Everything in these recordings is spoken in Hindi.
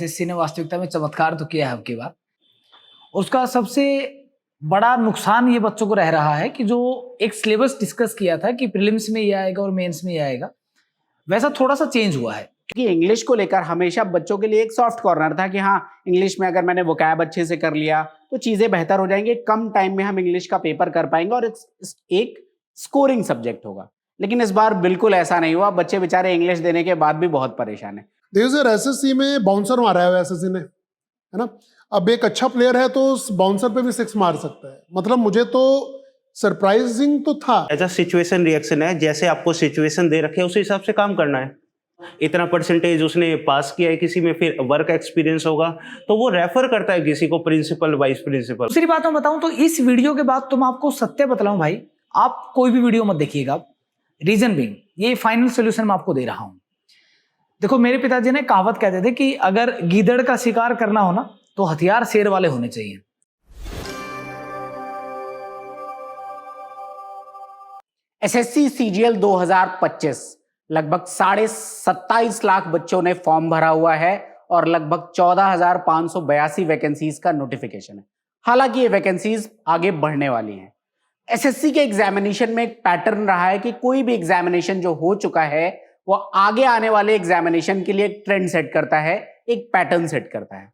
एसएससी ने वास्तविकता में चमत्कार तो किया है अब की बार। उसका सबसे बड़ा नुकसान ये बच्चों को रह रहा है कि जो एक सिलेबस डिस्कस किया था कि प्रीलिम्स में ये आएगा और मेंस में ये आएगा, वैसा थोड़ा सा चेंज हुआ है। क्योंकि इंग्लिश को लेकर हमेशा बच्चों के लिए एक सॉफ्ट कॉर्नर था कि हाँ, इंग्लिश में अगर मैंने वोकैब अच्छे से कर लिया तो चीजें बेहतर हो जाएंगी, कम टाइम में हम इंग्लिश का पेपर कर पाएंगे और एक स्कोरिंग सब्जेक्ट होगा। लेकिन इस बार बिल्कुल ऐसा नहीं हुआ। बच्चे बेचारे इंग्लिश देने के बाद भी बहुत परेशान है। देखिए सर, एसएससी में बाउंसर मारा है एसएससी ने, है ना। अब एक अच्छा प्लेयर है तो उस बाउंसर पे भी 6 मार सकता है। मतलब मुझे तो सरप्राइजिंग तो था। एज अ सिचुएशन रिएक्शन है, जैसे आपको सिचुएशन दे रखे है उस हिसाब से काम करना है। इतना परसेंटेज उसने पास किया है, किसी में फिर वर्क एक्सपीरियंस होगा तो वो रेफर करता है किसी को प्रिंसिपल वाइस प्रिंसिपल। दूसरी बात मैं बताऊं तो इस वीडियो के बाद तो मैं आपको सत्य बतलाऊं भाई, आप कोई भी वीडियो मत देखिएगा। रीजन बीइंग, ये फाइनल सोल्यूशन मैं आपको दे रहा हूं। देखो, मेरे पिताजी ने कहावत कहते थे कि अगर गीदड़ का शिकार करना हो ना तो हथियार शेर वाले होने चाहिए। एसएससी सीजीएल 2025 लगभग 27.5 लाख बच्चों ने फॉर्म भरा हुआ है और लगभग 14,582 वैकेंसीज का नोटिफिकेशन है। हालांकि ये वैकेंसीज आगे बढ़ने वाली हैं। एसएससी के एग्जामिनेशन में एक पैटर्न रहा है कि कोई भी एग्जामिनेशन जो हो चुका है वो आगे आने वाले एग्जामिनेशन के लिए एक ट्रेंड सेट करता है, एक पैटर्न सेट करता है।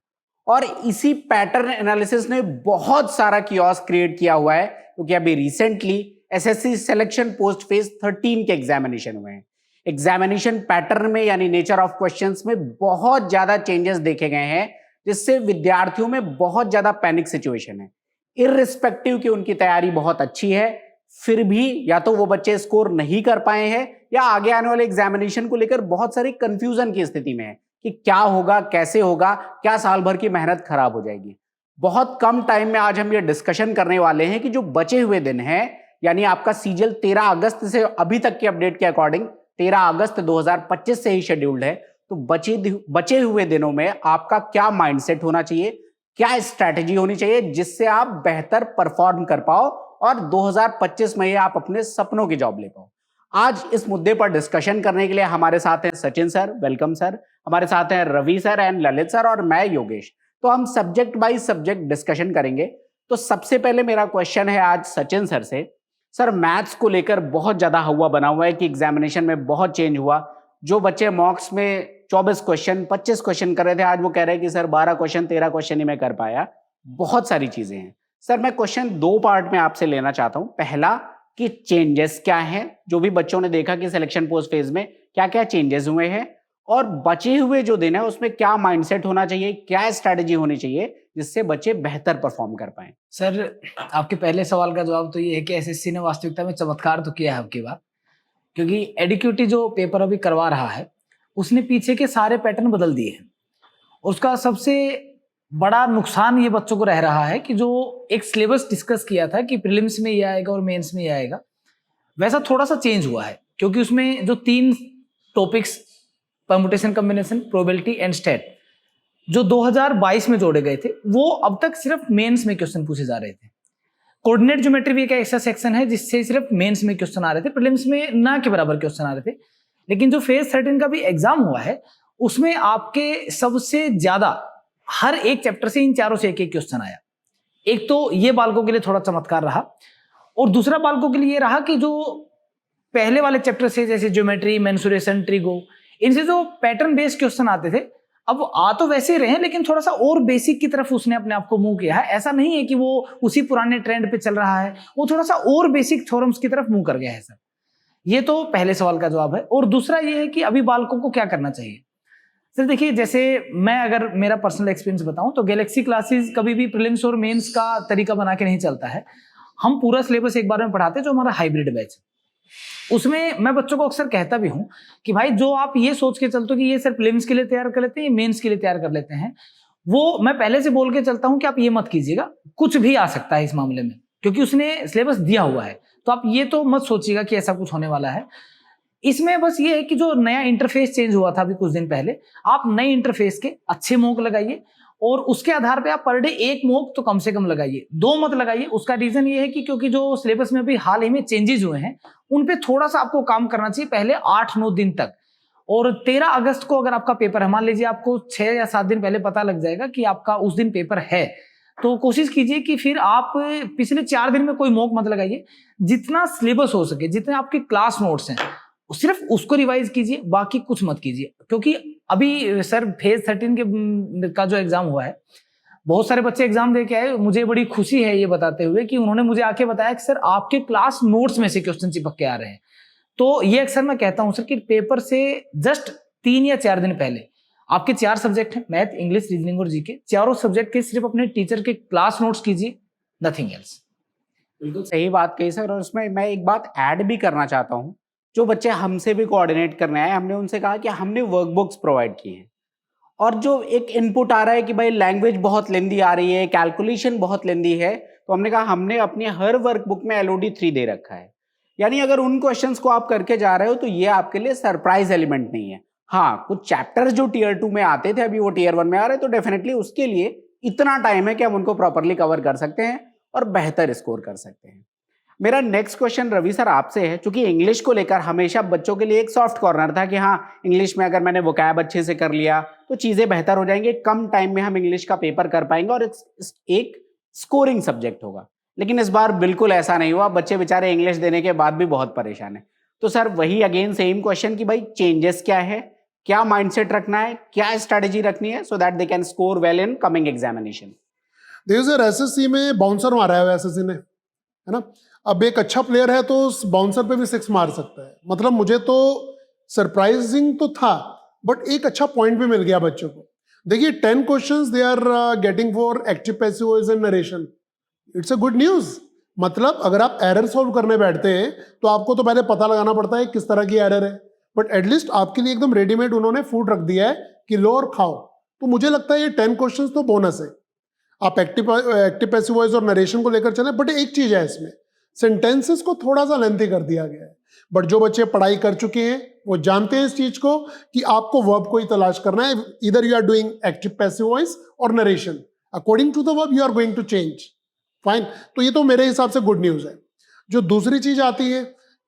और इसी पैटर्न एनालिसिस ने बहुत सारा कियोस्क क्रिएट किया हुआ है, क्योंकि अभी recently SSC selection post phase 13 के एग्जामिनेशन हुए हैं। एग्जामिनेशन पैटर्न में यानी नेचर ऑफ क्वेश्चंस में बहुत ज्यादा चेंजेस देखे गए हैं, जिससे विद्यार्थियों में बहुत ज्यादा पैनिक सिचुएशन है। इररिस्पेक्टिव कि उनकी तैयारी बहुत अच्छी है, फिर भी या तो वो बच्चे स्कोर नहीं कर पाए हैं या आगे आने वाले एग्जामिनेशन को लेकर बहुत सारी कंफ्यूजन की स्थिति में है कि क्या होगा, कैसे होगा, क्या साल भर की मेहनत खराब हो जाएगी। बहुत कम टाइम में आज हम ये डिस्कशन करने वाले हैं कि जो बचे हुए दिन हैं, यानी आपका सीजीएल 13 अगस्त से अभी तक के अपडेट के अकॉर्डिंग 13 अगस्त 2025 से ही शेड्यूल्ड है, तो बचे हुए दिनों में आपका क्या माइंडसेट होना चाहिए, क्या स्ट्रैटेजी होनी चाहिए जिससे आप बेहतर परफॉर्म कर पाओ और 2025 में ही आप अपने सपनों की जॉब ले पाओ। आज इस मुद्दे पर डिस्कशन करने के लिए हमारे साथ हैं सचिन सर, वेलकम सर। हमारे साथ हैं Ravi sir and Lalit sir और मैं योगेश। तो हम सब्जेक्ट बाय सब्जेक्ट डिस्कशन करेंगे। तो सबसे पहले मेरा क्वेश्चन है आज सचिन सर से। सर, मैथ्स को लेकर बहुत ज्यादा हवा बना हुआ है कि एग्जामिनेशन में बहुत चेंज हुआ। जो बच्चे मॉक्स में 24 क्वेश्चन 25 क्वेश्चन कर रहे थे, आज वो कह रहे हैं कि सर 12 क्वेश्चन 13 क्वेश्चन ही मैं कर पाया। बहुत सारी चीजें हैं। सर, मैं क्वेश्चन 2 पार्ट में आपसे लेना चाहता हूं। पहला कि चेंजेस क्या हैं, जो भी बच्चों ने देखा कि सिलेक्शन पोस्ट फेज में क्या क्या चेंजेस हुए हैं, और बचे हुए जो दिन है उसमें क्या माइंडसेट होना चाहिए, क्या स्ट्रैटेजी होनी चाहिए जिससे बच्चे बेहतर परफॉर्म कर पाए। सर, आपके पहले सवाल का जवाब तो ये है कि एसएससी ने वास्तविकता में चमत्कार तो किया है अब की बार, क्योंकि एडिक्यूटी जो पेपर अभी करवा रहा है उसने पीछे के सारे पैटर्न बदल दिए हैं। उसका सबसे बड़ा नुकसान ये बच्चों को रह रहा है कि जो एक सिलेबस डिस्कस किया था कि प्रीलिम्स में ये आएगा और मेंस में ये आएगा, वैसा थोड़ा सा चेंज हुआ है। क्योंकि उसमें जो 3 topics, permutation, combination, probability and stat, जो 2022 में जोड़े गए थे, वो अब तक सिर्फ मेंस में क्वेश्चन पूछे जा रहे थे। कोऑर्डिनेट ज्योमेट्री भी एक ऐसा सेक्शन है जिससे सिर्फ मेंस में क्वेश्चन आ रहे थे, प्रीलिम्स में ना के बराबर क्वेश्चन आ रहे थे। लेकिन जो फेज 13 का भी एग्जाम हुआ है उसमें आपके सबसे ज्यादा हर एक चैप्टर से इन चारों से एक एक क्वेश्चन आया। एक तो ये बालकों के लिए थोड़ा चमत्कार रहा, और दूसरा बालकों के लिए ये रहा कि जो पहले वाले चैप्टर से जैसे ज्योमेट्री, मेंसुरेशन, ट्रिगो, इनसे जो पैटर्न बेस्ड क्वेश्चन आते थे, अब आ तो वैसे ही रहे लेकिन थोड़ा सा और बेसिक की तरफ उसने अपने आप को मूव किया है। ऐसा नहीं है कि वो उसी पुराने ट्रेंड पे चल रहा है, वो थोड़ा सा और बेसिक थ्योरम्स की तरफ मूव कर गया है सर। ये तो पहले सवाल का जवाब है। और दूसरा ये है कि अभी बालकों को क्या करना चाहिए। सर देखिए, जैसे मैं अगर मेरा पर्सनल एक्सपीरियंस बताऊं तो गैलेक्सी क्लासेस कभी भी प्रीलिम्स और मेंस का तरीका बना के नहीं चलता है। हम पूरा सिलेबस एक बार में पढ़ाते हैं, जो हमारा हाइब्रिड बैच है। उसमें मैं बच्चों को अक्सर कहता भी हूं कि भाई जो आप ये सोच के चलते हो कि ये सिर्फ प्रीलिम्स के लिए तैयार कर लेते हैं, मेंस के लिए तैयार कर लेते हैं, वो मैं पहले से बोल के चलता हूं कि आप ये मत कीजिएगा, कुछ भी आ सकता है इस मामले में, क्योंकि उसने सिलेबस दिया हुआ है। तो आप ये तो मत सोचिएगा कि ऐसा कुछ होने वाला है। इसमें बस ये है कि जो नया इंटरफेस चेंज हुआ था अभी कुछ दिन पहले, आप नए इंटरफेस के अच्छे मॉक लगाइए और उसके आधार पे आप पर डे 1 मॉक तो कम से कम लगाइए, 2 मत लगाइए। उसका रीजन ये है कि क्योंकि जो सिलेबस में अभी हाल ही में चेंजेस हुए हैं उन पे थोड़ा सा आपको काम करना चाहिए पहले 8-9 दिन तक। और 13 अगस्त को अगर आपका पेपर है, मान लीजिए आपको 6 या 7 दिन पहले पता लग जाएगा कि आपका उस दिन पेपर है, तो कोशिश कीजिए कि फिर आप पिछले 4 दिन में कोई मॉक मत लगाइए। जितना सिलेबस हो सके, जितने आपके क्लास नोट्स हैं, सिर्फ उसको रिवाइज कीजिए, बाकी कुछ मत कीजिए। क्योंकि अभी सर फेज 13 का जो एग्जाम हुआ है, बहुत सारे बच्चे एग्जाम दे के आए। मुझे बड़ी खुशी है ये बताते हुए कि उन्होंने मुझे आके बताया कि सर आपके क्लास नोट्स में से क्वेश्चन चिपक के आ रहे हैं। तो ये अक्सर मैं कहता हूं सर कि पेपर से जस्ट 3 या 4 दिन पहले आपके 4 सब्जेक्ट हैं, मैथ, इंग्लिश, रीजनिंग और जीके, चारों सब्जेक्ट के सिर्फ अपने टीचर के क्लास नोट्स कीजिए, नथिंग एल्स। बिल्कुल सही बात कही सर। और उसमें मैं एक बात ऐड भी करना चाहता हूँ, जो बच्चे हमसे भी कोऑर्डिनेट करने आए, हमने उनसे कहा कि हमने वर्कबुक्स प्रोवाइड किए हैं, और जो एक इनपुट आ रहा है कि भाई लैंग्वेज बहुत लेंदी आ रही है, कैलकुलेशन बहुत लेंदी है, तो हमने कहा हमने अपनी हर वर्कबुक में LOD 3 दे रखा है। यानी अगर उन क्वेश्चंस को आप करके जा रहे हो तो ये आपके लिए सरप्राइज एलिमेंट नहीं है। हाँ, कुछ चैप्टर्स जो टियर 2 में आते थे अभी वो टियर 1 में आ रहे हैं, तो डेफिनेटली उसके लिए इतना टाइम है कि हम उनको प्रॉपरली कवर कर सकते हैं और बेहतर स्कोर कर सकते हैं। मेरा नेक्स्ट क्वेश्चन रवि सर आपसे है, क्योंकि इंग्लिश को लेकर हमेशा बच्चों के लिए एक सॉफ्ट कॉर्नर था कि हाँ, इंग्लिश में अगर मैंने वोकैब अच्छे से कर लिया तो चीजें बेहतर हो जाएंगी, कम टाइम में हम इंग्लिश का पेपर कर पाएंगे और एक स्कोरिंग सब्जेक्ट होगा। लेकिन इस बार बिल्कुल ऐसा नहीं हुआ, बच्चे बेचारे इंग्लिश देने के बाद भी बहुत परेशान है। तो सर वही अगेन सेम क्वेश्चन कि भाई चेंजेस क्या है, क्या माइंडसेट रखना है, क्या स्ट्रेटेजी रखनी है so that they can score well in coming examination. देखिए सर, एसएससी में बाउंसर मारा है एसएससी ने, है ना। अब एक अच्छा प्लेयर है तो उस बाउंसर पे भी 6 मार सकता है। मतलब मुझे तो सरप्राइजिंग तो था, बट एक अच्छा पॉइंट भी मिल गया बच्चों को। देखिए 10 questions they are getting for active passive voice and narration. It's a good news. मतलब अगर आप एरर सॉल्व करने बैठते हैं तो आपको तो पहले पता लगाना पड़ता है किस तरह की एरर है, बट एटलीस्ट आपके लिए एकदम रेडीमेड उन्होंने फूड रख दिया है कि लो और खाओ। तो मुझे लगता है ये 10 क्वेश्चंस तो बोनस है। आप एक्टिव पैसिव वॉइस और नरेशन को लेकर चले, बट एक चीज है इसमें, सेंटेंसेस को थोड़ा सा लेंथी कर दिया गया है। बट जो बच्चे पढ़ाई कर चुके हैं वो जानते हैं इस चीज को कि आपको वर्ब को ही तलाश करना है। इधर you are doing active passive voice और narration, according to the verb you are going to change. Fine, तो ये तो मेरे हिसाब से गुड न्यूज है। जो दूसरी चीज आती है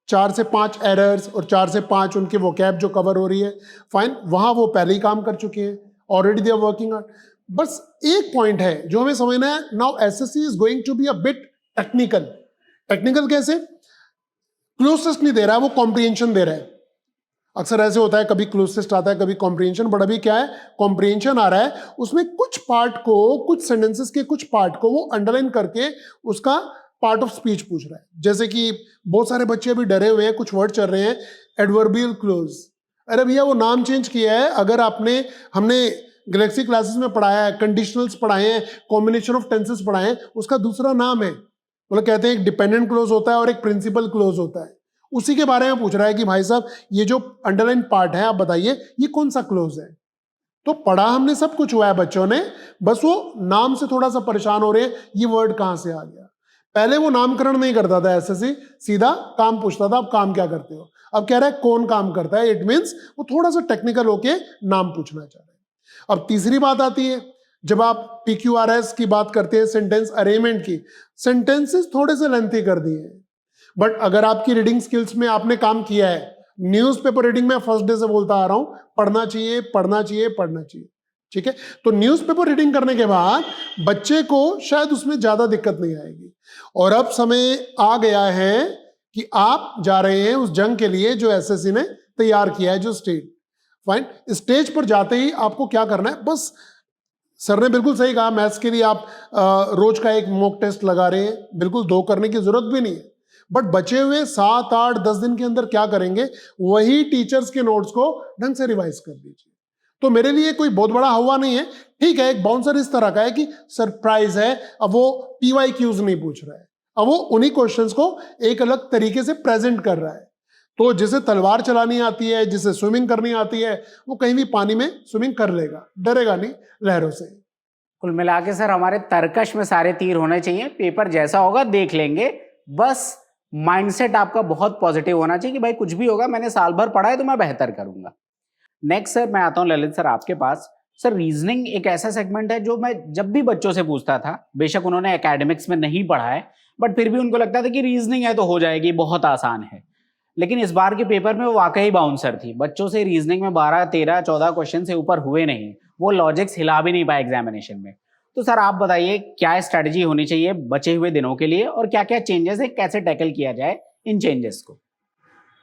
4 से 5 एरर्स और 4 से 5 उनके वोकैब जो कवर हो रही है, फाइन, वहां वो पहले ही काम कर चुके हैं, already they are working on. बस एक पॉइंट है जो हमें समझना है, now SSC is going to be a bit technical. Technical कैसे? क्लोजेस्ट नहीं दे रहा है, वो कॉम्प्रिहेंशन दे रहा है। अक्सर ऐसे होता है, कभी क्लोजेस्ट आता है, कभी कॉम्प्रिहेंशन, बट अभी क्या है, कॉम्प्रिहेंशन आ रहा है। उसमें कुछ पार्ट को, कुछ सेंटेंसेस के कुछ पार्ट को वो अंडरलाइन करके उसका पार्ट ऑफ स्पीच पूछ रहा है। जैसे कि बहुत सारे बच्चे अभी डरे हुए हैं, कुछ वर्ड चल रहे हैं एडवर्बियल क्लोज। अरे भैया वो नाम चेंज किया है। अगर हमने गैलेक्सी क्लासेस में पढ़ाया है, कंडीशनल्स पढ़ाए हैं, कॉम्बिनेशन ऑफ टेंसेस पढ़ाए हैं, उसका दूसरा नाम है। मतलब कहते हैं एक डिपेंडेंट क्लोज होता है और एक प्रिंसिपल क्लोज होता है। उसी के बारे में पूछ रहा है कि भाई साहब ये जो अंडरलाइन पार्ट है आप बताइए ये कौन सा क्लोज है। तो पढ़ा हमने सब कुछ हुआ है बच्चों ने, बस वो नाम से थोड़ा सा परेशान हो रहे हैं, ये वर्ड कहां से आ गया। पहले वो नामकरण नहीं करता था एसएससी, सीधा काम पूछता था, आप काम क्या करते हो। अब कह रहा है कौन काम करता है। इट मीन्स वो थोड़ा सा टेक्निकल होके नाम पूछना चाह रहे हैं। अब तीसरी बात आती है, जब आप PQRS की बात करते हैं, सेंटेंस अरेंजमेंट की, सेंटेंसेस थोड़े से लेंथी कर दिए हैं। बट अगर आपकी रीडिंग स्किल्स में आपने काम किया है, न्यूज़पेपर रीडिंग में फर्स्ट डे से बोलता आ रहा हूं, पढ़ना चाहिए पढ़ना चाहिए पढ़ना चाहिए, ठीक है। तो न्यूज़पेपर रीडिंग करने के बाद बच्चे को शायद उसमें ज्यादा दिक्कत नहीं आएगी। और अब समय आ गया है कि आप जा रहे हैं उस जंग के लिए जो एसएससी ने तैयार किया है, जो स्टेट। फाइन, स्टेज पर जाते ही आपको क्या करना है, बस सर ने बिल्कुल सही कहा, मैथ्स के लिए आप रोज का एक मॉक टेस्ट लगा रहे हैं, बिल्कुल 2 करने की जरूरत भी नहीं है। बट बचे हुए 7, 8, 10 दिन के अंदर क्या करेंगे, वही टीचर्स के नोट्स को ढंग से रिवाइज कर दीजिए। तो मेरे लिए कोई बहुत बड़ा हवा नहीं है। ठीक है, एक बाउंसर इस तरह का है कि सरप्राइज है, अब वो PYQs नहीं पूछ रहा है, अब वो उन्हीं क्वेश्चंस को एक अलग तरीके से प्रेजेंट कर रहा है। तो जिसे तलवार चलानी आती है, जिसे स्विमिंग करनी आती है, वो कहीं भी पानी में स्विमिंग कर लेगा, डरेगा नहीं लहरों से। कुल मिला के सर हमारे तर्कश में सारे तीर होने चाहिए, पेपर जैसा होगा देख लेंगे, बस माइंडसेट आपका बहुत पॉजिटिव होना चाहिए कि भाई कुछ भी होगा, मैंने साल भर पढ़ा है तो मैं बेहतर करूंगा। नेक्स्ट सर मैं आता हूं ललित सर आपके पास। सर रीजनिंग एक ऐसा सेगमेंट है जो मैं जब भी बच्चों से पूछता था, बेशक उन्होंने एकेडमिक्स में नहीं पढ़ा है, बट फिर भी उनको लगता था कि रीजनिंग है तो हो जाएगी, बहुत आसान है। लेकिन इस बार के पेपर में वो वाकई बाउंसर थी। बच्चों से रीजनिंग में 12, 13, 14 क्वेश्चन से ऊपर हुए नहीं, वो लॉजिक्स हिला भी नहीं पाए एग्जामिनेशन में। तो सर आप बताइए क्या स्ट्रेटजी होनी चाहिए बचे हुए दिनों के लिए और क्या क्या चेंजेस है, कैसे टैकल किया जाए इन चेंजेस को?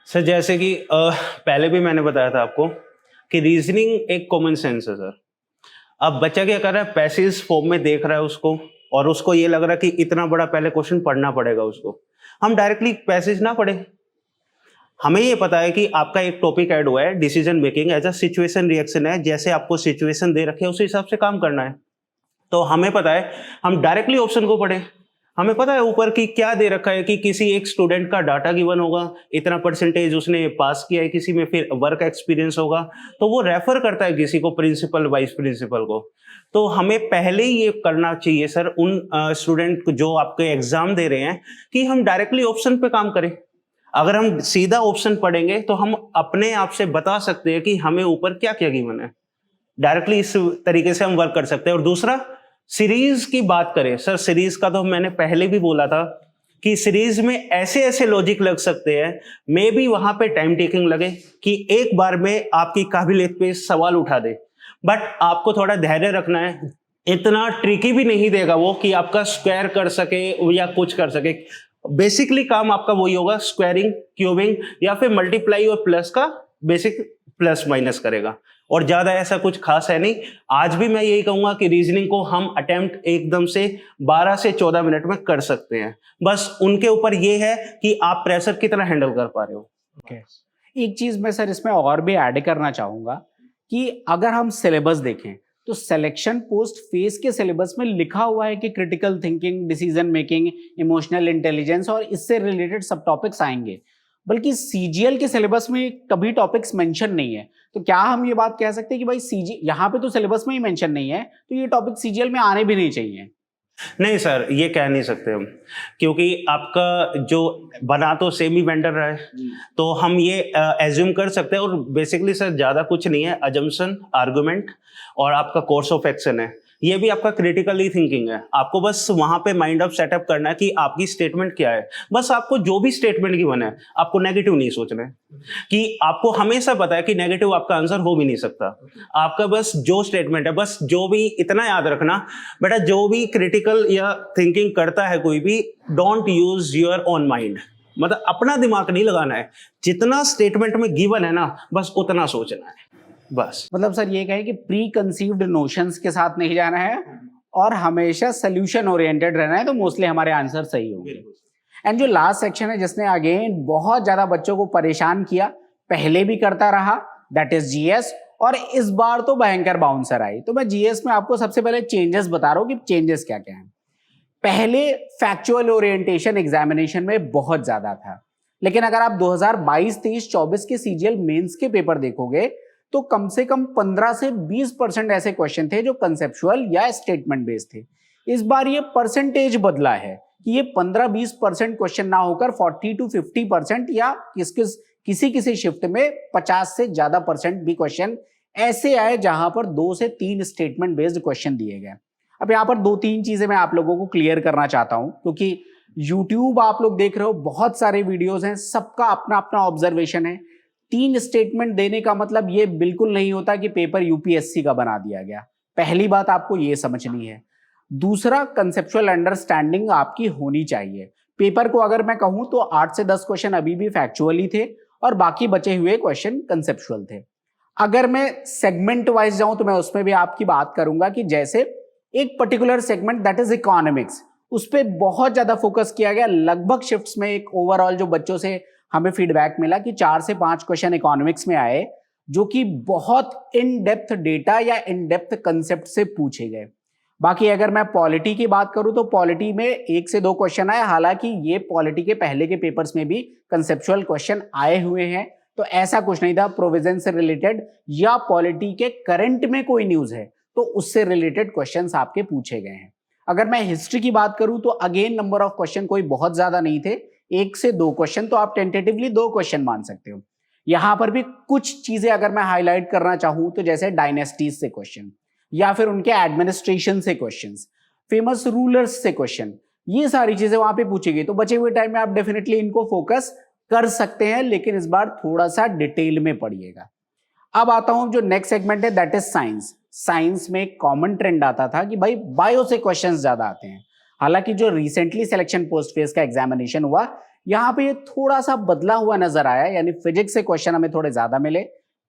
सर जैसे कि पहले भी मैंने बताया था आपको कि रीजनिंग एक कॉमन सेंस है सर। अब बच्चा क्या कर रहा है, पैसेज फॉर्म में देख रहा है उसको, और उसको ये लग रहा है कि इतना बड़ा पहले क्वेश्चन पढ़ना पड़ेगा उसको। हम डायरेक्टली पैसेज ना पढ़े, हमें ये पता है कि आपका एक टॉपिक ऐड हुआ है, decision making as a situation reaction है, जैसे आपको सिचुएशन दे रखे है उस हिसाब से काम करना है। तो हमें पता है हम डायरेक्टली ऑप्शन को पढ़ें। हमें पता है ऊपर की क्या दे रखा है कि किसी एक स्टूडेंट का डाटा गिवन होगा, इतना परसेंटेज उसने पास किया है, किसी में फिर वर्क एक्सपीरियंस होगा, तो वो रेफर करता है किसी को, प्रिंसिपल वाइस प्रिंसिपल को। तो हमें पहले ही ये करना चाहिए सर उन स्टूडेंट को जो आपके एग्जाम दे रहे हैं कि हम डायरेक्टली ऑप्शन पे काम करें। अगर हम सीधा ऑप्शन पढ़ेंगे तो हम अपने आप से बता सकते हैं कि हमें ऊपर क्या क्या गिवन है, डायरेक्टली इस तरीके से हम वर्क कर सकते हैं। और दूसरा, सीरीज की बात करें सर, सीरीज का तो मैंने पहले भी बोला था कि सीरीज में ऐसे ऐसे लॉजिक लग सकते हैं, मे बी वहां पे टाइम टेकिंग लगे कि एक बार में आपकी काबिलियत पे सवाल उठा दे, बट आपको थोड़ा धैर्य रखना है। इतना ट्रिकी भी नहीं देगा वो कि आपका स्क्वायर कर सके या कुछ कर सके। बेसिकली काम आपका वही होगा, स्क्वायरिंग, क्यूबिंग या फिर मल्टीप्लाई और प्लस का बेसिक प्लस माइनस करेगा, और ज्यादा ऐसा कुछ खास है नहीं। आज भी मैं यही कहूंगा कि रीजनिंग को हम अटेम्प्ट एकदम से 12 से 14 मिनट में कर सकते हैं, बस उनके ऊपर ये है कि आप प्रेशर कितना हैंडल कर पा रहे हो। एक चीज मैं सर इसमें और भी ऐड करना चाहूंगा कि अगर हम सिलेबस देखें तो सिलेक्शन पोस्ट फेज के सिलेबस में लिखा हुआ है कि critical thinking, decision making, emotional intelligence और इससे रिलेटेड सब टॉपिक्स आएंगे, बल्कि सीजीएल के सिलेबस में कभी टॉपिक्स मेंशन नहीं है। तो क्या हम ये बात कह सकते हैं कि भाई सीजी यहाँ पे तो सिलेबस में ही मेंशन नहीं है, तो ये टॉपिक सीजीएल में आने भी नहीं चाहिए? नहीं सर, ये कह नहीं सकते हम, क्योंकि आपका जो बना तो सेम ही वेंडर रहा है, तो हम ये एज्यूम कर सकते हैं। और बेसिकली सर ज़्यादा कुछ नहीं है, अजम्पशन, आर्गुमेंट और आपका कोर्स ऑफ एक्शन है। ये भी आपका क्रिटिकली थिंकिंग है। आपको बस वहां पे माइंड ऑफ सेटअप करना है कि आपकी स्टेटमेंट क्या है। बस आपको जो भी स्टेटमेंट की बना है, आपको नेगेटिव नहीं सोचना है, कि आपको हमेशा पता है कि नेगेटिव आपका आंसर हो भी नहीं सकता। आपका बस जो स्टेटमेंट है, बस जो भी इतना याद रखना बेटा, जो भी क्रिटिकल या थिंकिंग करता है कोई भी, don't use your own mind, मतलब अपना दिमाग नहीं लगाना है। जितना स्टेटमेंट में गिवन है ना, बस उतना सोचना है बस। मतलब सर ये कहें कि प्री कंसीव्ड नोशंस के साथ नहीं जाना है और हमेशा सोल्यूशन ओरिएंटेड रहना है, तो मोस्टली हमारे आंसर सही होंगे। एंड जो लास्ट सेक्शन है जिसने अगेन बहुत ज्यादा बच्चों को परेशान किया, पहले भी करता रहा, दैट इज जीएस, और इस बार तो भयंकर बाउंसर आई। तो मैं जीएस में आपको सबसे पहले चेंजेस बता रहा हूं कि चेंजेस क्या क्या हैं। पहले फैक्चुअल ओरिएंटेशन एग्जामिनेशन में बहुत ज्यादा था, लेकिन अगर आप 2022, 23, 24 के सीजीएल मेंस के पेपर देखोगे तो कम से कम 15 से 20% ऐसे क्वेश्चन थे जो कंसेप्चुअल या स्टेटमेंट बेस्ड थे। इस बार ये परसेंटेज बदला है कि ये 15-20% क्वेश्चन ना होकर 40 to 50% या किसी किसी शिफ्ट में 50 से ज्यादा % भी क्वेश्चन ऐसे आए जहां पर 2 से 3 स्टेटमेंट बेस्ड क्वेश्चन दिए गए। अब यहाँ पर 2-3 चीजें मैं आप लोगों को क्लियर करना चाहता हूं, क्योंकि यूट्यूब आप लोग देख रहे हो, बहुत सारे वीडियोज हैं, सबका अपना अपना ऑब्जर्वेशन है। 3 स्टेटमेंट देने का मतलब ये बिल्कुल नहीं होता कि पेपर यूपीएससी का बना दिया गया। पहली बात आपको ये समझनी है। दूसरा, कंसेप्चुअल अंडरस्टैंडिंग आपकी होनी चाहिए। पेपर को अगर मैं कहूं तो 8 से 10 क्वेश्चन अभी भी फैक्चुअली थे और बाकी बचे हुए क्वेश्चन कंसेप्चुअल थे। अगर मैं सेगमेंट वाइज जाऊं तो मैं उसमें भी आपकी बात करूंगा कि जैसे एक particular segment that is economics, उस पर बहुत ज्यादा फोकस किया गया। लगभग शिफ्ट्स में एक ओवरऑल जो बच्चों से हमें फीडबैक मिला कि 4 से 5 क्वेश्चन इकोनॉमिक्स में आए जो कि बहुत इन डेप्थ डेटा या इन डेप्थ कंसेप्ट से पूछे गए। बाकी अगर मैं पॉलिटी की बात करूं तो पॉलिटी में 1 से 2 क्वेश्चन आए, हालांकि ये पॉलिटी के पहले के पेपर्स में भी कंसेप्चुअल क्वेश्चन आए हुए हैं, तो ऐसा कुछ नहीं था। प्रोविजन से रिलेटेड या पॉलिटी के करंट में कोई न्यूज है तो उससे रिलेटेड क्वेश्चंस आपके पूछे गए हैं। अगर मैं हिस्ट्री की बात करूं तो अगेन नंबर ऑफ क्वेश्चन कोई बहुत ज्यादा नहीं थे, 1 से 2 क्वेश्चन, तो आप टेंटेटिवली 2 क्वेश्चन मान सकते हो। यहां पर भी कुछ चीजें अगर मैं हाईलाइट करना चाहूं तो जैसे डायनेस्टीज से क्वेश्चन या फिर उनके एडमिनिस्ट्रेशन से क्वेश्चंस, फेमस रूलर्स से क्वेश्चन, ये सारी चीजें वहां पे पूछी गई। तो बचे हुए टाइम में आप डेफिनेटली इनको फोकस कर सकते हैं, लेकिन इस बार थोड़ा सा डिटेल में पढ़िएगा। अब आता हूं जो नेक्स्ट सेगमेंट है, दैट इज साइंस। साइंस में एक कॉमन ट्रेंड आता था कि भाई बायो से क्वेश्चंस ज्यादा आते हैं। हालांकि जो रिसेंटली सिलेक्शन पोस्ट फेज का एग्जामिनेशन हुआ, यहाँ पे ये थोड़ा सा बदला हुआ नजर आया, यानी फिजिक्स से क्वेश्चन हमें थोड़े ज्यादा मिले,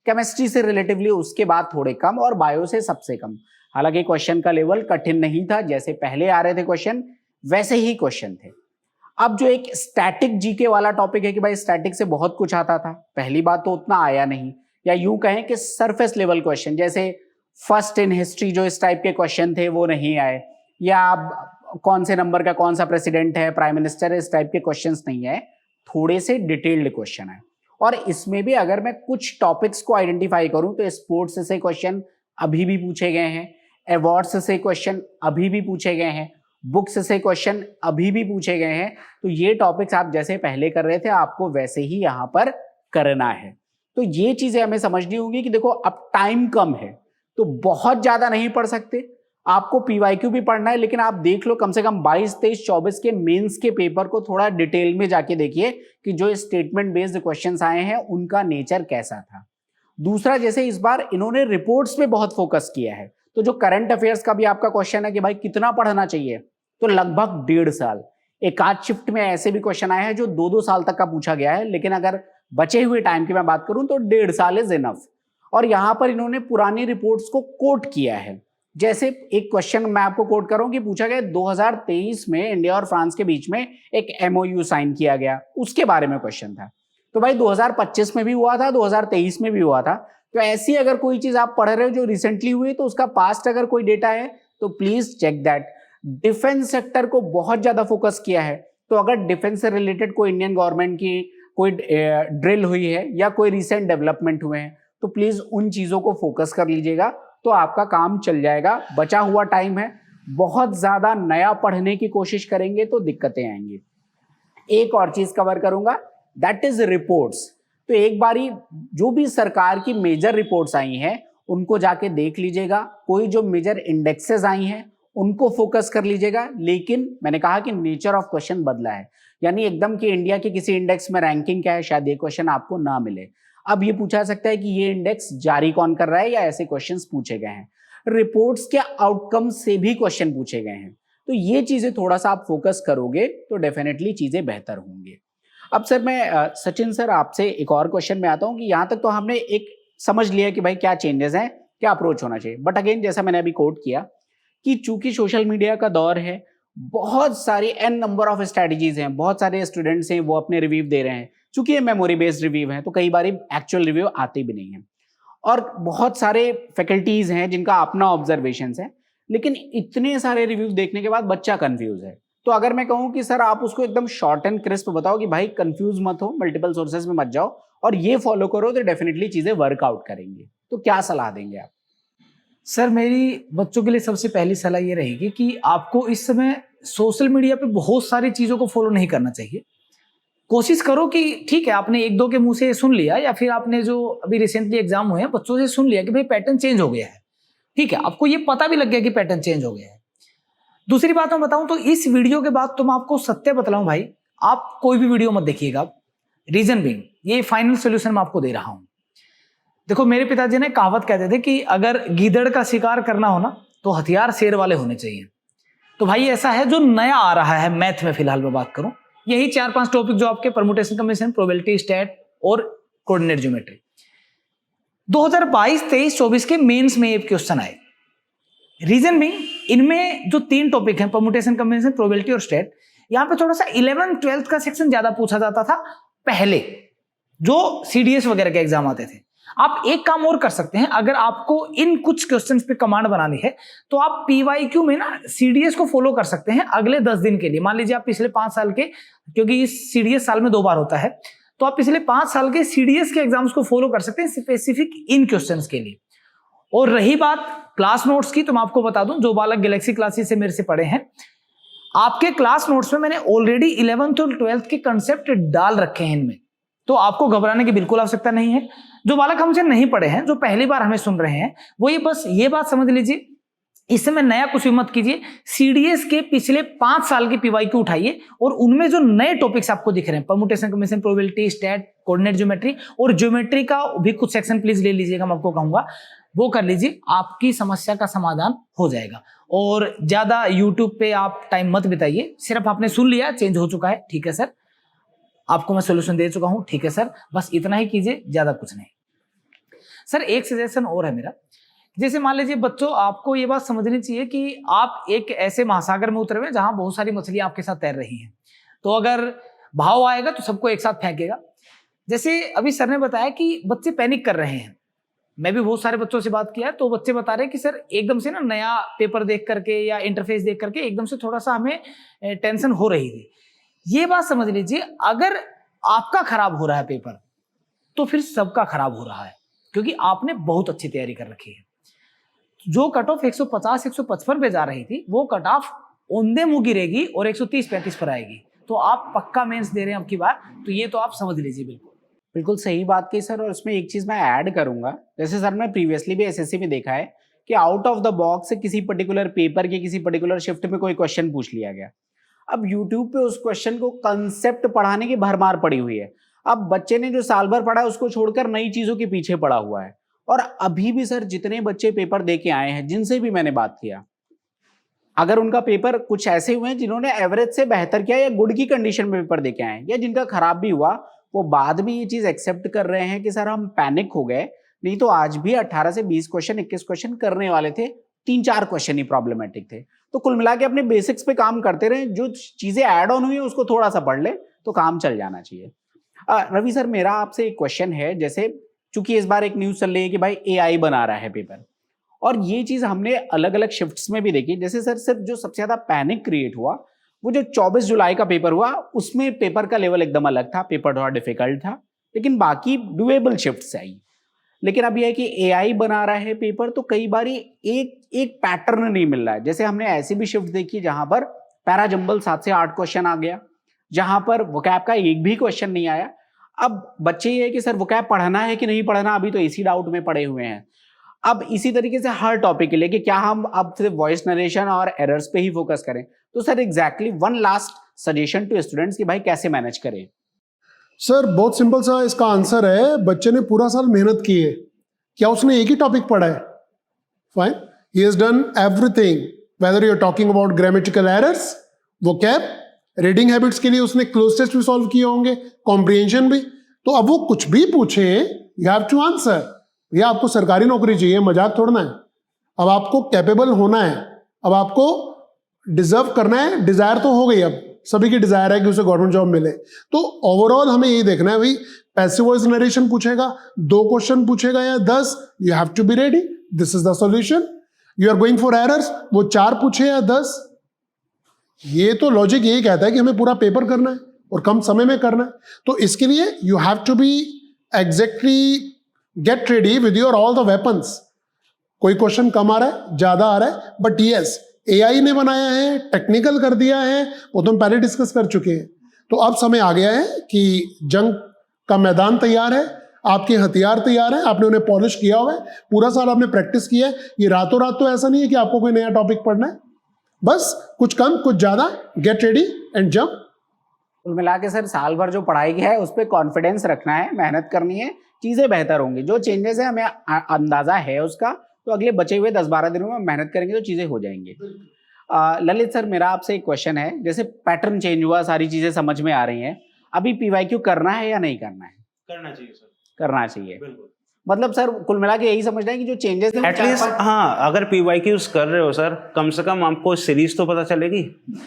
केमिस्ट्री से रिलेटिवली उसके बाद थोड़े कम, और बायो से सबसे कम। हालांकि क्वेश्चन का लेवल कठिन नहीं था, जैसे पहले आ रहे थे क्वेश्चन वैसे ही क्वेश्चन थे। अब जो एक स्टैटिक जीके वाला टॉपिक है कि भाई स्टैटिक से बहुत कुछ आता था, पहली बात तो उतना आया नहीं, या यूं कहें कि सरफेस लेवल क्वेश्चन जैसे फर्स्ट इन हिस्ट्री जो इस टाइप के क्वेश्चन थे वो नहीं आए, या कौन से नंबर का कौन सा प्रेसिडेंट है, प्राइम मिनिस्टर है, इस टाइप के क्वेश्चंस नहीं है, थोड़े से डिटेल्ड क्वेश्चन है। और इसमें भी अगर मैं कुछ टॉपिक्स को आइडेंटिफाई करूं तो स्पोर्ट्स से क्वेश्चन अभी भी पूछे गए हैं, अवार्ड्स से क्वेश्चन अभी भी पूछे गए हैं, बुक्स से क्वेश्चन अभी भी पूछे गए हैं। तो ये टॉपिक्स आप जैसे पहले कर रहे थे आपको वैसे ही यहाँ पर करना है। तो ये चीजें हमें समझनी होगी कि देखो अब टाइम कम है तो बहुत ज्यादा नहीं पढ़ सकते, आपको पीवाईक्यू भी पढ़ना है, लेकिन आप देख लो कम से कम 22, 23, 24 के मेंस के पेपर को थोड़ा डिटेल में जाके देखिए कि जो स्टेटमेंट बेस्ड क्वेश्चंस आए हैं उनका नेचर कैसा था। दूसरा, जैसे इस बार इन्होंने रिपोर्ट्स पे बहुत फोकस किया है, तो जो करंट अफेयर्स का भी आपका क्वेश्चन है कि भाई कितना पढ़ना चाहिए, तो लगभग 1.5 साल। एक आध शिफ्ट में ऐसे भी क्वेश्चन आए हैं जो 2-2 साल तक का पूछा गया है, लेकिन अगर बचे हुए टाइम की मैं बात करूं तो 1.5 साल इज इनफ। और यहां पर इन्होंने पुरानी रिपोर्ट्स को कोट किया है। जैसे एक क्वेश्चन मैं आपको कोट कर रहा हूं कि पूछा गया 2023 में इंडिया और फ्रांस के बीच में एक MOU साइन किया गया, उसके बारे में क्वेश्चन था। तो भाई 2025 में भी हुआ था, 2023 में भी हुआ था। तो ऐसी अगर कोई चीज आप पढ़ रहे हो जो रिसेंटली हुई, तो उसका पास्ट अगर कोई डेटा है तो please check that. Defence sector को बहुत ज्यादा फोकस किया है, तो अगर डिफेंस से रिलेटेड कोई इंडियन गवर्नमेंट की कोई ड्रिल हुई है या कोई रिसेंट डेवलपमेंट हुए हैं तो प्लीज उन चीजों को फोकस कर लीजिएगा, तो आपका काम चल जाएगा। बचा हुआ टाइम है, बहुत ज्यादा नया पढ़ने की कोशिश करेंगे तो दिक्कतें आएंगी। एक और चीज कवर करूंगा, दैट इज रिपोर्ट्स। तो एक बारी जो भी सरकार की मेजर रिपोर्ट्स आई हैं उनको जाके देख लीजिएगा, कोई जो मेजर इंडेक्सेस आई हैं उनको फोकस कर लीजिएगा। लेकिन मैंने कहा कि नेचर ऑफ क्वेश्चन बदला है, यानी एकदम कि इंडिया के किसी इंडेक्स में रैंकिंग क्या है, शायद ये क्वेश्चन आपको ना मिले। अब ये पूछा सकता है कि ये इंडेक्स जारी कौन कर रहा है, या ऐसे क्वेश्चंस पूछे गए हैं। रिपोर्ट्स के आउटकम से भी क्वेश्चन पूछे गए हैं, तो ये चीजें थोड़ा सा आप फोकस करोगे तो डेफिनेटली चीजें बेहतर होंगी। अब सर मैं सचिन सर आपसे एक और क्वेश्चन में आता हूँ कि यहाँ तक तो हमने एक समझ लिया कि भाई क्या चेंजेस हैं, क्या अप्रोच होना चाहिए। बट अगेन जैसा मैंने अभी कोट किया कि चूंकि सोशल मीडिया का दौर है, बहुत सारी n नंबर ऑफ स्ट्रेटजीज हैं, बहुत सारे स्टूडेंट्स हैं वो अपने रिव्यू दे रहे हैं। चूंकि ये मेमोरी बेस्ड रिव्यू है तो कई बार एक्चुअल रिव्यू आते भी नहीं है, और बहुत सारे फैकल्टीज हैं जिनका अपना ऑब्जर्वेशन है, लेकिन इतने सारे रिव्यूज देखने के बाद बच्चा कंफ्यूज है। तो अगर मैं कहूं कि सर आप उसको एकदम शॉर्ट एंड क्रिस्प बताओ कि भाई कंफ्यूज मत हो, मल्टीपल सोर्सेज में मत जाओ और ये फॉलो करो, तो डेफिनेटली चीजें वर्कआउट करेंगे, तो क्या सलाह देंगे आप? सर मेरी बच्चों के लिए सबसे पहली सलाह ये रहेगी कि आपको इस समय सोशल मीडिया पे बहुत सारी चीजों को फॉलो नहीं करना चाहिए। कोशिश करो कि ठीक है आपने 1-2 के मुंह से सुन लिया, या फिर आपने जो अभी रिसेंटली एग्जाम हुए हैं बच्चों से सुन लिया कि भाई पैटर्न चेंज हो गया है, ठीक है, आपको ये पता भी लग गया कि पैटर्न चेंज हो गया है। दूसरी बात मैं बताऊं तो इस वीडियो के बाद तो मैं आपको सत्य बतलाऊं भाई, आप कोई भी वीडियो मत देखिएगा। रीजन बीइंग, ये फाइनल सोल्यूशन मैं आपको दे रहा हूं। देखो मेरे पिताजी ने कहावत कहते थे कि अगर गीदड़ का शिकार करना हो ना तो हथियार शेर वाले होने चाहिए। तो भाई ऐसा है जो नया आ रहा है मैथ में, फिलहाल मैं बात करूं यही 4-5 टॉपिक जो आपके परम्यूटेशन कम्बिनेशन, प्रोबेबिलिटी, स्टैट और कोऑर्डिनेट ज्योमेट्री 2022, 23, 24 के मेंस में ये क्वेश्चन आए। रीजन भी इनमें जो 3 टॉपिक हैं परम्यूटेशन कम्बिनेशन, प्रोबेबिलिटी और स्टैट, यहाँ पे थोड़ा सा 11th 12th का सेक्शन ज्यादा पूछा जाता था पहले जो CDS वगैरह के एग्जाम आते थे। आप एक काम और कर सकते हैं, अगर आपको इन कुछ क्वेश्चंस पे कमांड बनानी है तो आप PYQ में ना CDS को फॉलो कर सकते हैं अगले 10 दिन के लिए। मान लीजिए आप पिछले 5 साल के, क्योंकि इस CDS साल में 2 बार होता है, तो आप पिछले 5 साल के CDS के एग्जाम्स को फॉलो कर सकते हैं स्पेसिफिक इन क्वेश्चंस के लिए। और रही बात क्लास नोट्स की, तो मैं आपको बता दूं जो बालक गैलेक्सी क्लासेस से मेरे से पढ़े हैं, आपके क्लास नोट्स में मैंने ऑलरेडी 11th और 12th के कंसेप्ट डाल रखे हैं इनमें, तो आपको घबराने की बिल्कुल आवश्यकता नहीं है। जो बालक हमसे नहीं पढ़े हैं, जो पहली बार हमें सुन रहे हैं, वो ये बस ये बात समझ लीजिए इस समय नया कुछ भी मत कीजिए, सीडीएस के पिछले 5 साल के पीवाईक्यू उठाइए और उनमें जो नए टॉपिक्स आपको दिख रहे हैं, permutation, combination, probability, stat, coordinate geometry और ज्योमेट्री का भी कुछ सेक्शन प्लीज ले लीजिएगा, मैं आपको कहूंगा वो कर लीजिए, आपकी समस्या का समाधान हो जाएगा। और ज्यादा यूट्यूब पे आप टाइम मत बिताइए, सिर्फ आपने सुन लिया चेंज हो चुका है, ठीक है सर, आपको मैं सोल्यूशन दे चुका हूं, ठीक है सर, बस इतना ही कीजिए, ज्यादा कुछ नहीं। सर एक सजेशन और है मेरा, जैसे मान लीजिए बच्चों, आपको ये बात समझनी चाहिए कि आप एक ऐसे महासागर में उतरे हुए जहां बहुत सारी मछलियां आपके साथ तैर रही हैं, तो अगर भाव आएगा तो सबको एक साथ फेंकेगा। जैसे अभी सर ने बताया कि बच्चे पैनिक कर रहे हैं, मैं भी बहुत सारे बच्चों से बात किया, तो बच्चे बता रहे हैं कि सर एकदम से ना नया पेपर देख करके या इंटरफेस देख करके एकदम से थोड़ा सा हमें टेंशन हो रही थी। ये बात समझ लीजिए, अगर आपका खराब हो रहा है पेपर तो फिर सबका खराब हो रहा है, क्योंकि आपने बहुत अच्छी तैयारी कर रखी है। जो कट ऑफ 150-155 पे जा रही थी, वो कट ऑफ औंधे मुंह गिरेगी और 130-35 पर आएगी, तो आप पक्का मेंस दे रहे हैं अब की बार, तो ये तो आप समझ लीजिए। बिल्कुल सही बात की सर, और इसमें एक चीज मैं ऐड करूंगा, जैसे सर मैं प्रीवियसली भी एसएससी में देखा है कि आउट ऑफ द बॉक्स किसी पर्टिकुलर पेपर के किसी पर्टिकुलर शिफ्ट में कोई क्वेश्चन पूछ लिया गया, अब यूट्यूब पे उस क्वेश्चन को कंसेप्ट पढ़ाने की भरमार पड़ी हुई है। अब बच्चे ने जो साल भर पढ़ा है उसको छोड़कर नई चीजों के पीछे पड़ा हुआ है। और अभी भी सर जितने बच्चे पेपर दे के आए हैं, जिनसे भी मैंने बात किया, अगर उनका पेपर कुछ ऐसे हुए हैं जिन्होंने एवरेज से बेहतर किया या गुड की कंडीशन में पेपर दे के आए हैं, या जिनका खराब भी हुआ, वो बाद में ये चीज एक्सेप्ट कर रहे हैं कि सर हम पैनिक हो गए, नहीं तो आज भी 18 से 20 क्वेश्चन 21 क्वेश्चन करने वाले थे, 3-4 क्वेश्चन ही प्रॉब्लमेटिक थे। तो कुल मिला के अपने बेसिक्स पे काम करते रहे, जो चीजें ऐड ऑन हुई है उसको थोड़ा सा पढ़ ले तो काम चल जाना चाहिए। रवि सर मेरा आपसे एक क्वेश्चन है, जैसे चूंकि इस बार एक न्यूज चल रही है कि भाई एआई बना रहा है पेपर, और ये चीज हमने अलग अलग शिफ्ट्स में भी देखी। जैसे सर सिर्फ जो सबसे ज्यादा पैनिक क्रिएट हुआ वो जो 24 जुलाई का पेपर हुआ, उसमें पेपर का लेवल एकदम अलग था, पेपर थोड़ा डिफिकल्ट था, लेकिन बाकी डुएबल शिफ्ट्स आई। लेकिन अब यह है कि एआई बना रहा है पेपर, तो कई बार एक पैटर्न नहीं मिल रहा है। जैसे हमने ऐसी भी शिफ्ट देखी जहां पर पैरा जंबल 7 से 8 क्वेश्चन आ गया, जहां पर वोकैब का एक भी क्वेश्चन नहीं आया। अब बच्चे ये है कि सर वोकैब पढ़ना है कि नहीं पढ़ना, अभी तो इसी डाउट में पड़े हुए हैं। अब इसी तरीके से हर टॉपिक के लिए कि क्या हम अब सिर्फ वॉइस नरेशन और एरर्स पे ही फोकस करें, तो sir exactly one last suggestion to students कि भाई कैसे मैनेज करें। सर बहुत सिंपल सा इसका आंसर है, बच्चे ने पूरा साल मेहनत की है, क्या उसने एक ही टॉपिक पढ़ा है? Fine, he has done everything, whether you are talking about grammatical errors, vocab, reading habits के लिए उसने क्लोज टेस्ट भी सॉल्व किए होंगे, कॉम्प्रिहेंशन भी। तो अब वो कुछ भी पूछे, यू हैव टू आंसर। या आपको सरकारी नौकरी चाहिए, मजाक थोड़ना है। अब आपको कैपेबल होना है, अब आपको डिजर्व करना है। डिजायर तो हो गई, अब सभी की डिजायर है कि उसे गवर्नमेंट जॉब मिले। तो ओवरऑल हमें यही देखना है भाई, पैसिव वॉइस नरेशन पूछेगा, 2 क्वेश्चन पूछेगा या 10, you have to be ready, this is the solution. You are going for errors, वो 4 पूछे या 10, ये तो लॉजिक यही कहता है कि हमें पूरा पेपर करना है और कम समय में करना है। तो इसके लिए you have to be exactly get ready with your all the weapons. कोई क्वेश्चन कम आ रहा है, ज्यादा आ रहा है, बट यस एआई ने बनाया है, टेक्निकल कर दिया है, वो तो हम पहले डिस्कस कर चुके हैं। तो अब समय आ गया है कि जंग का मैदान तैयार है, आपके हथियार तैयार है, आपने उन्हें पॉलिश किया हुआ है, पूरा साल आपने प्रैक्टिस किया है। ये रातों रात तो ऐसा नहीं है कि आपको कोई नया टॉपिक पढ़ना है, बस कुछ कम कुछ ज्यादा, गेट रेडी एंड जंप। कुल मिला के सर साल भर जो पढ़ाई की है उस पर कॉन्फिडेंस रखना है, मेहनत करनी है, चीजें बेहतर होंगी। जो चेंजेस है हमें अंदाजा है उसका, तो अगले बचे हुए 10-12 दिनों में मेहनत करेंगे तो चीजें हो जाएंगी। ललित सर मेरा आपसे एक क्वेश्चन है, जैसे पैटर्न चेंज हुआ, सारी चीजें समझ में आ रही हैं, अभी पीवाईक्यू करना है या नहीं करना है? करना चाहिए सर, करना चाहिए। बिल्कुल। मतलब सर कुल मिला के यही समझना है कि जो चेंजेस हैं एटलीस्ट हाँ, अगर पीवाईक्यूज कर रहे हो सर, कम से कम आपको सीरीज तो पता चलेगी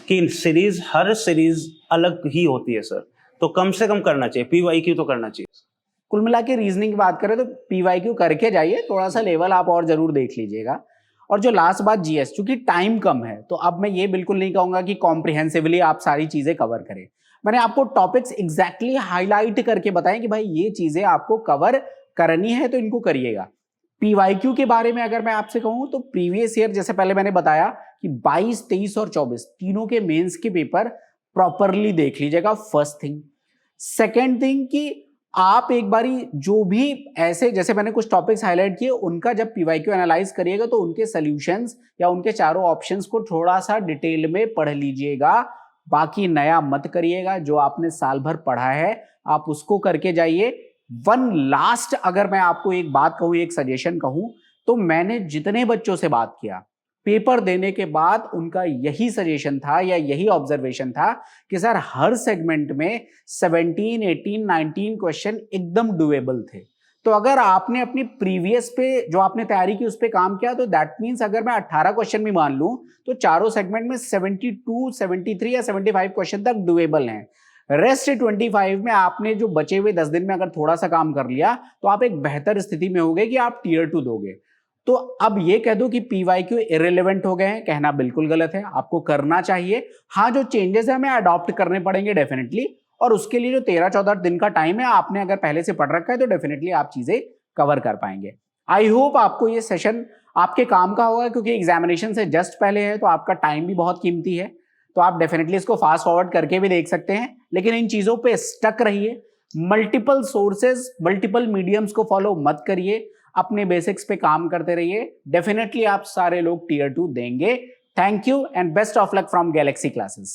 कि सीरीज, हर सीरीज अलग ही होती है सर, तो कम से कम करना चाहिए, पीवाईक्यू तो करना चाहिए। कुल मिला के रीजनिंग की बात करें तो पीवाईक्यू करके जाइए, थोड़ा सा लेवल आप और जरूर देख लीजिएगा। और जो लास्ट बात जीएस, चूंकि टाइम कम है तो अब मैं ये बिल्कुल नहीं कहूंगा कि कॉम्प्रिहेंसिवली आप सारी चीजें कवर करें। मैंने आपको टॉपिक्स एग्जैक्टली हाईलाइट करके बताएं कि भाई ये चीजें आपको कवर करनी है तो इनको करिएगा। पीवाईक्यू के बारे में अगर मैं आपसे कहूं तो प्रीवियस ईयर, जैसे पहले मैंने बताया कि 22, 23 और 24 तीनों के मेंस के पेपर प्रॉपरली देख लीजिएगा, फर्स्ट थिंग। सेकेंड थिंग कि आप एक बारी जो भी ऐसे, जैसे मैंने कुछ टॉपिक्स हाईलाइट किए, उनका जब पीवाईक्यू एनालाइज करिएगा तो उनके सॉल्यूशंस या उनके चारों ऑप्शंस को थोड़ा सा डिटेल में पढ़ लीजिएगा। बाकी नया मत करिएगा, जो आपने साल भर पढ़ा है आप उसको करके जाइए। वन लास्ट अगर मैं आपको एक बात कहूं, एक सजेशन कहूं, तो मैंने जितने बच्चों से बात किया पेपर देने के बाद उनका यही सजेशन था या यही ऑब्जर्वेशन था कि सर हर सेगमेंट में 17, 18, 19 क्वेश्चन एकदम डुएबल थे। तो अगर आपने अपनी प्रीवियस पे जो आपने तैयारी की उस पे काम किया तो दैट मीन्स अगर मैं 18 क्वेश्चन भी मान लूं तो चारों सेगमेंट में 72, 73 या 75 क्वेश्चन तक डुएबल हैं। रेस्ट 25 में आपने जो बचे हुए 10 दिन में अगर थोड़ा सा काम कर लिया तो आप एक बेहतर स्थिति में होगे कि आप टीयर 2 दोगे। तो अब ये कह दो कि पीवाईक्यू इररिलेवेंट हो गए हैं, कहना बिल्कुल गलत है। आपको करना चाहिए। हाँ, जो चेंजेस है हमें अडॉप्ट करने पड़ेंगे डेफिनेटली, और उसके लिए जो 13-14 दिन का टाइम है आपने अगर पहले से पढ़ रखा है तो डेफिनेटली आप चीजें कवर कर पाएंगे। आई होप आपको ये सेशन आपके काम का होगा, क्योंकि एग्जामिनेशन से जस्ट पहले है तो आपका टाइम भी बहुत कीमती है। तो आप डेफिनेटली इसको फास्ट फॉरवर्ड करके भी देख सकते हैं, लेकिन इन चीजों पे स्टक रहिए। मल्टीपल सोर्सेज, मल्टीपल मीडियम्स को फॉलो मत करिए, अपने बेसिक्स पे काम करते रहिए। डेफिनेटली आप सारे लोग टीयर 2 देंगे। Thank you and best of luck from Galaxy classes.